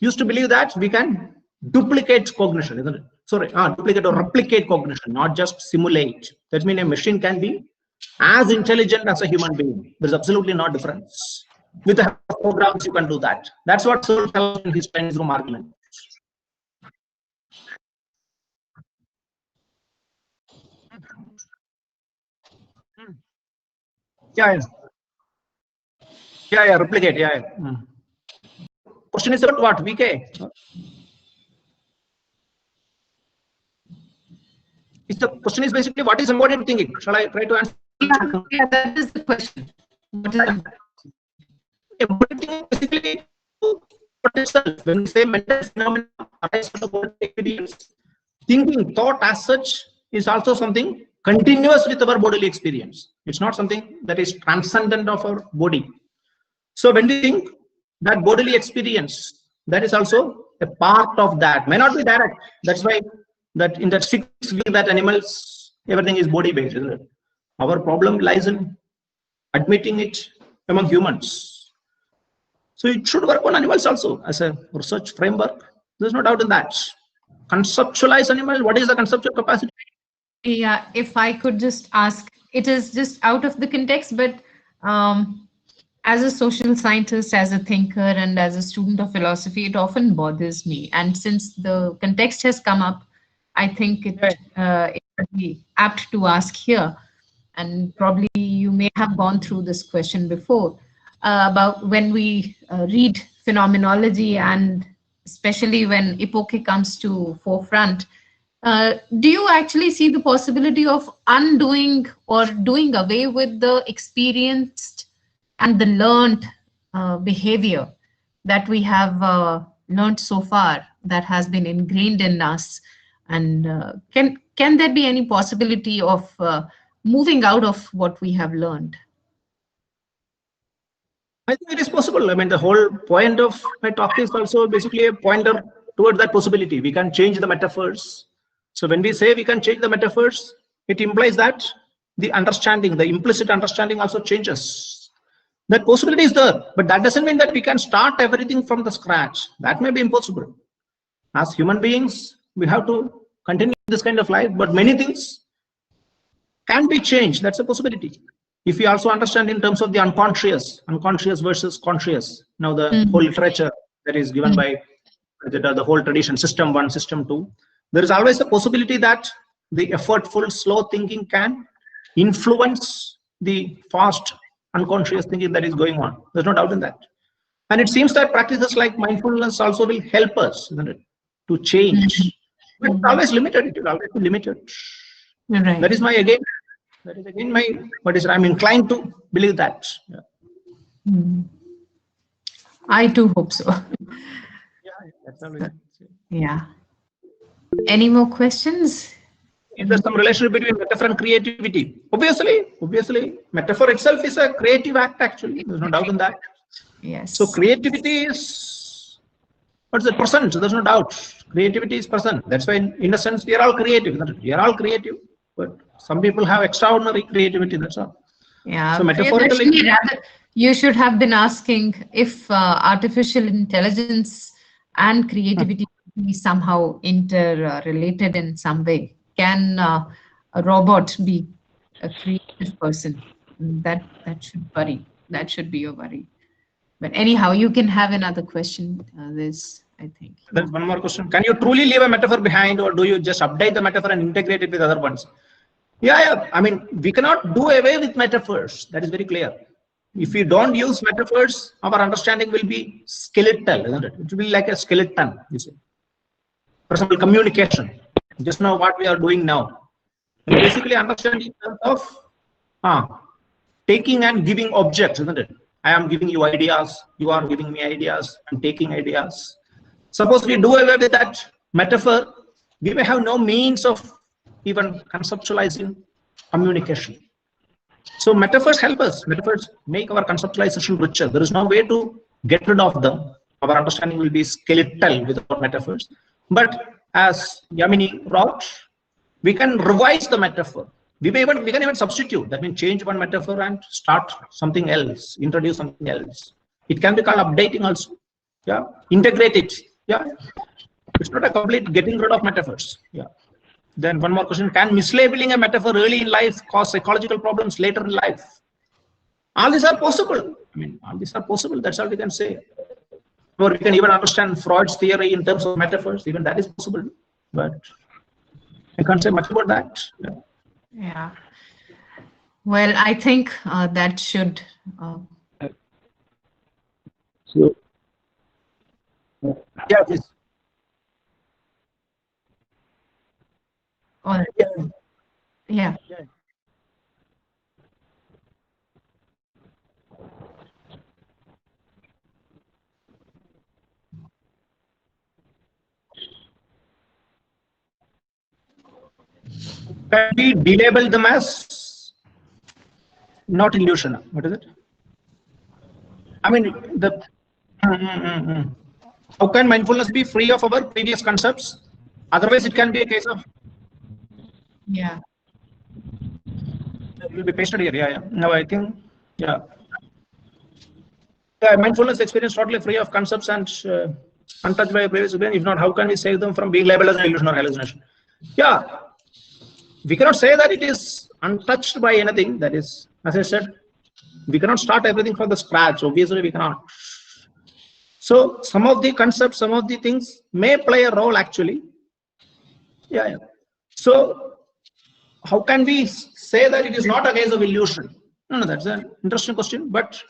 used to believe that we can duplicate cognition, isn't it? Sorry, duplicate or replicate cognition, not just simulate. That means a machine can be as intelligent as a human being. There's absolutely no difference. With the help of programs, you can do that. That's what Searle tells in his Chinese room argument. Yeah, replicate. Question is about what? VK? The question is basically what is embodied thinking? Shall I try to answer? Yeah, that is the question. What is embodied thinking? Basically, what is self? When we say mental phenomena arise from the body experience, thinking, thought as such is also something continuous with our bodily experience. It's not something that is transcendent of our body. So when we think, that bodily experience, that is also a part of that. May not be direct. That's why that in that sixth view that animals, everything is body based, isn't it? Our problem lies in admitting it among humans. So it should work on animals also as a research framework. There's no doubt in that. Conceptualize animal. What is the conceptual capacity? Yeah, if I could just ask, it is just out of the context, but as a social scientist, as a thinker, and as a student of philosophy, it often bothers me. And since the context has come up, I think it would be apt to ask here. And probably you may have gone through this question before about when we read phenomenology, and especially when epoche comes to forefront. Do you actually see the possibility of undoing or doing away with the experienced and the learned behavior that we have learned so far, that has been ingrained in us? And can there be any possibility of moving out of what we have learned? I think it is possible. I mean, the whole point of my talk is also basically a pointer towards that possibility. We can change the metaphors. So when we say we can change the metaphors, it implies that the understanding, the implicit understanding also changes. That possibility is there, but that doesn't mean that we can start everything from the scratch. That may be impossible. As human beings, we have to continue this kind of life, but many things can be changed. That's a possibility. If we also understand in terms of the unconscious versus conscious, now the whole literature that is given by the whole tradition, system 1, system 2, there is always a possibility that the effortful, slow thinking can influence the fast, unconscious thinking that is going on. There's no doubt in that. And it seems that practices like mindfulness also will help us, isn't it, to change. But it's always limited. It will always be limited. Right. That is my I'm inclined to believe that. I too hope so. Yeah. Any more questions? Is there some relationship between metaphor and creativity? Obviously, metaphor itself is a creative act, actually. There's no doubt in that. Yes. So creativity is, what's the present? There's no doubt. Creativity is present. That's why, in a sense, we are all creative. We are all creative, but some people have extraordinary creativity. That's all. Yeah. So metaphorically, you should have been asking if artificial intelligence and creativity be somehow interrelated in some way. Can a robot be a creative person? That should worry. That should be your worry. But anyhow, you can have another question. I think. There's one more question. Can you truly leave a metaphor behind, or do you just update the metaphor and integrate it with other ones? Yeah. I mean, we cannot do away with metaphors. That is very clear. If we don't use metaphors, our understanding will be skeletal, isn't it? It will be like a skeleton, you see. For example, communication. Just now what we are doing now. Basically understanding in terms of taking and giving objects, isn't it? I am giving you ideas, you are giving me ideas, I'm taking ideas. Suppose we do away with that metaphor, we may have no means of even conceptualizing communication. So metaphors help us. Metaphors make our conceptualization richer. There is no way to get rid of them. Our understanding will be skeletal without metaphors. But as Yamini wrote, we can revise the metaphor. We can even substitute. That means change one metaphor and start something else, introduce something else. It can be called updating also. Integrate it. It's not a complete getting rid of metaphors. Then one more question: can mislabeling a metaphor early in life cause psychological problems later in life? All these are possible. I mean, all these are possible. That's all we can say. Or we can even understand Freud's theory in terms of metaphors. Even that is possible. But I can't say much about that. Yeah. Well, I think that should. So, Yeah, please. All right. Yeah. Can we delabel them as not illusion? What is it? I mean, the. How can mindfulness be free of our previous concepts? Otherwise, it can be a case of. Yeah. It will be pasted here. Yeah. No, I think. Yeah. Yeah, mindfulness experience totally free of concepts and untouched by previous experience. If not, how can we save them from being labeled as an illusion or hallucination? Yeah. We cannot say that it is untouched by anything. That is, as I said, we cannot start everything from the scratch. Obviously, we cannot. So some of the concepts, some of the things may play a role actually. Yeah. So how can we say that it is not a case of illusion? No, that's an interesting question. But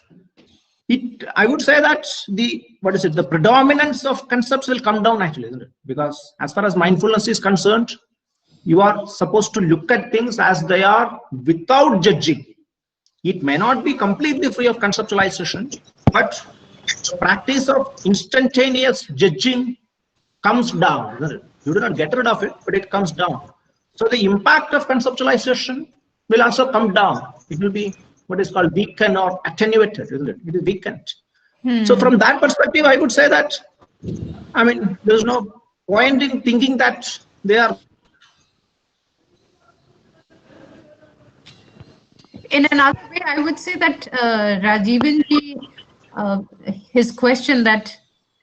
I would say that the predominance of concepts will come down actually, isn't it? Because as far as mindfulness is concerned, you are supposed to look at things as they are without judging. It may not be completely free of conceptualization, but the practice of instantaneous judging comes down, isn't it? You do not get rid of it, but it comes down. So the impact of conceptualization will also come down. It will be what is called weakened or attenuated, isn't it? It is weakened. So from that perspective, I would say that, I mean, there's no point in thinking that they are. In another way, I would say that Rajivanji, his question that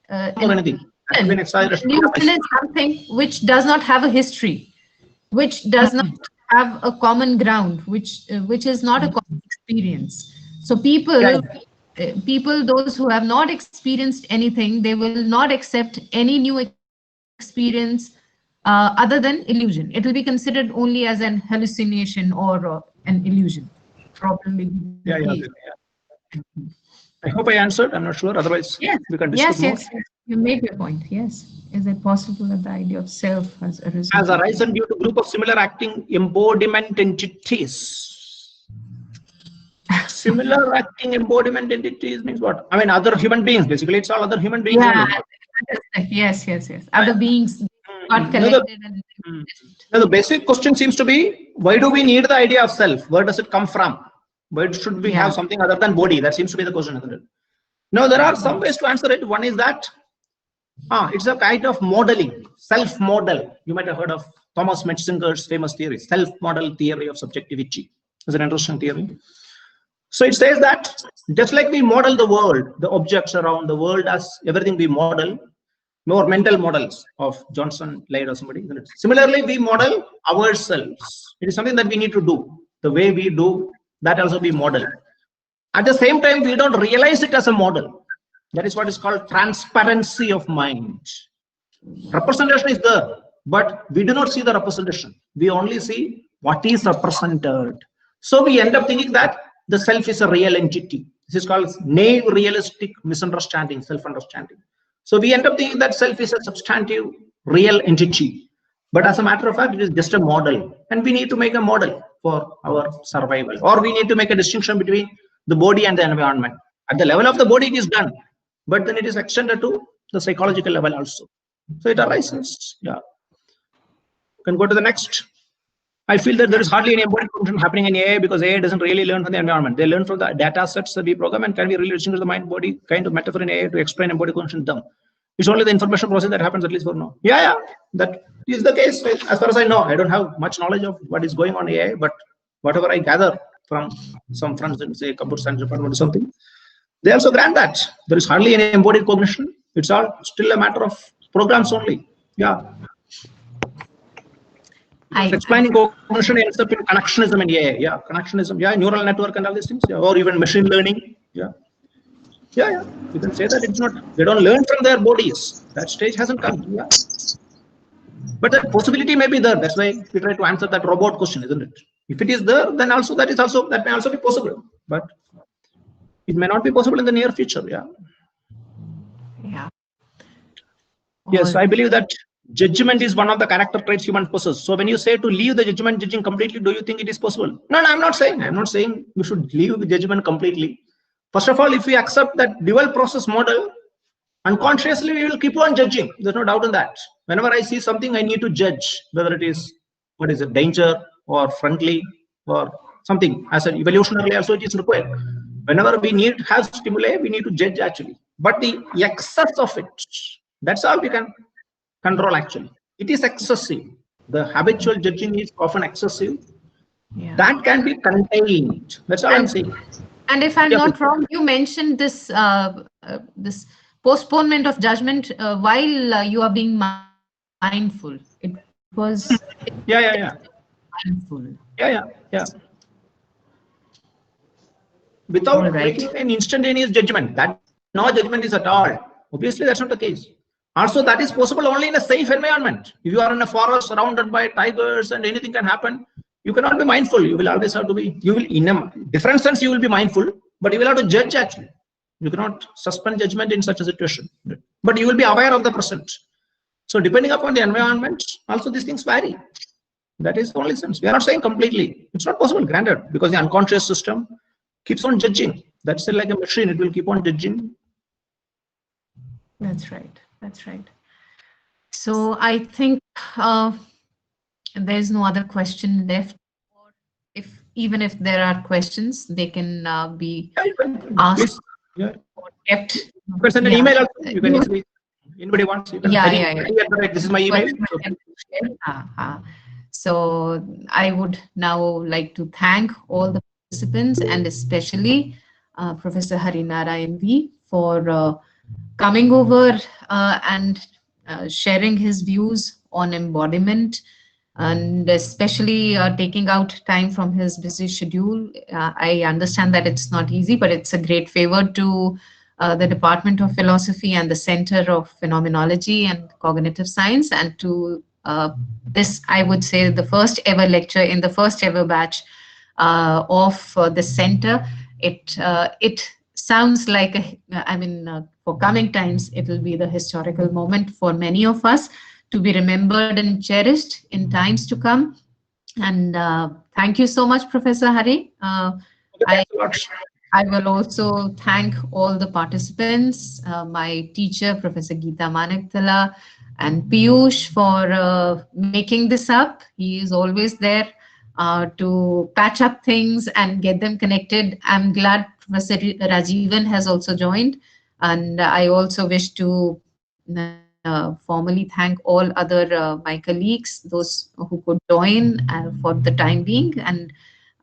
Anything. illusion is something which does not have a history, which does not have a common ground, which is not a common experience. So people, those who have not experienced anything, they will not accept any new experience other than illusion. It will be considered only as an hallucination or an illusion. Probably. Yeah. I hope I answered. I'm not sure. Otherwise, we can discuss more. Yes. You made your point. Yes. Is it possible that the idea of self has arisen? Has arisen due to group of similar acting embodiment entities. Similar acting embodiment entities means what? I mean, other human beings. Basically, it's all other human beings. Yeah. Yes. Other beings got collected. Now, the basic question seems to be, why do we need the idea of self? Where does it come from? Why should we have something other than body? That seems to be the question, isn't it? No, there are some ways to answer it. One is that it's a kind of modeling, self-model. You might have heard of Thomas Metzinger's famous theory, self-model theory of subjectivity. It's an interesting theory. So it says that just like we model the world, the objects around the world as everything we model, more mental models of Johnson, Laird or somebody. Similarly, we model ourselves. It is something that we need to do. The way we do, that also we model. At the same time, we don't realize it as a model. That is what is called transparency of mind. Representation is there, but we do not see the representation. We only see what is represented. So we end up thinking that the self is a real entity. This is called naive realistic misunderstanding, self-understanding. So we end up thinking that self is a substantive real entity. But as a matter of fact, it is just a model. And we need to make a model for our survival. Or we need to make a distinction between the body and the environment. At the level of the body, it is done. But then it is extended to the psychological level also. So it arises. Yeah. You can go to the next. I feel that there is hardly any embodied function happening in AI because AI doesn't really learn from the environment. They learn from the data sets that we program, and can we really distinguish the mind-body kind of metaphor in AI to explain embodied function them? It's only the information process that happens, at least for now. Yeah, that is the case. As far as I know, I don't have much knowledge of what is going on in AI, but whatever I gather from some friends in, say, computer science department or something, they also grant that there is hardly any embodied cognition. It's all still a matter of programs only. Yeah. explaining cognition ends up in connectionism and AI. Yeah, connectionism. Yeah, neural network and all these things. Yeah, or even machine learning. Yeah. Yeah. You can say that it's not. They don't learn from their bodies. That stage hasn't come. Yeah. But that possibility may be there. That's why we try to answer that robot question, isn't it? If it is there, then also that may also be possible. But it may not be possible in the near future. Yeah. Yeah. Yes, I believe that judgment is one of the character traits humans possess. So when you say to leave the judging completely, do you think it is possible? No, I'm not saying. I'm not saying you should leave the judgment completely. First of all, if we accept that dual process model, unconsciously we will keep on judging. There's no doubt in that. Whenever I see something, I need to judge whether it is, what is it, danger or friendly or something. As an evolutionarily also it is required. Whenever we need have stimuli, we need to judge actually. But the excess of it, that's all we can control actually. It is excessive. The habitual judging is often excessive. Yeah. That can be contained. That's all I'm saying. And if I'm not wrong, you mentioned this this postponement of judgment while you are being mindful. It was mindful. Yeah. Without making an instantaneous judgment, that no judgment is at all. Obviously, that's not the case. Also, that is possible only in a safe environment. If you are in a forest surrounded by tigers and anything can happen, you cannot be mindful. You will always have to be, you will, in a different sense, you will be mindful, but you will have to judge actually. You cannot suspend judgment in such a situation, but you will be aware of the present. So depending upon the environment, also these things vary. That is the only sense. We are not saying completely. It's not possible, granted, because the unconscious system keeps on judging. That's like a machine. It will keep on judging. That's right. That's right. So I think there's no other question left. Even if there are questions, they can be asked or kept. You can send an email also. You can easily, anybody wants. You can this is my email. So I would now like to thank all the participants and especially Professor Harinarayan V for coming over and sharing his views on embodiment, and especially taking out time from his busy schedule. I understand that it's not easy, but it's a great favor to the Department of Philosophy and the Center of Phenomenology and Cognitive Science, and to this, I would say, the first ever lecture in the first ever batch of the center. It sounds like, for coming times, it will be the historical moment for many of us to be remembered and cherished in times to come. And thank you so much, Professor Hari. I will also thank all the participants, my teacher, Professor Geeta Manakdala, and Piyush for making this up. He is always there to patch up things and get them connected. I'm glad Professor Rajivan has also joined. And I also wish to formally thank all other my colleagues, those who could join for the time being. And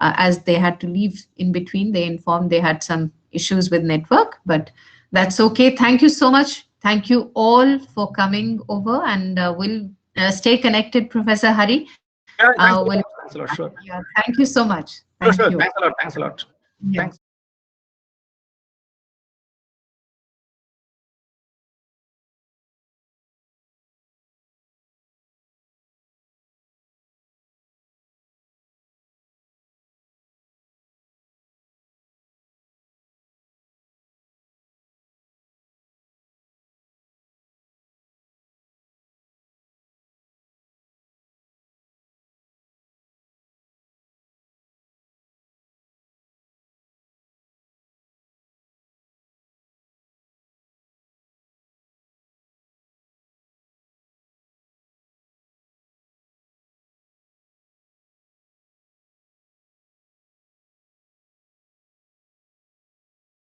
as they had to leave in between, they informed they had some issues with network, but that's okay. Thank you so much. Thank you all for coming over, and we'll stay connected, Professor Hari. Thanks a lot. Sure. Thank you so much. Thank you. Thanks a lot. Yeah. Thanks.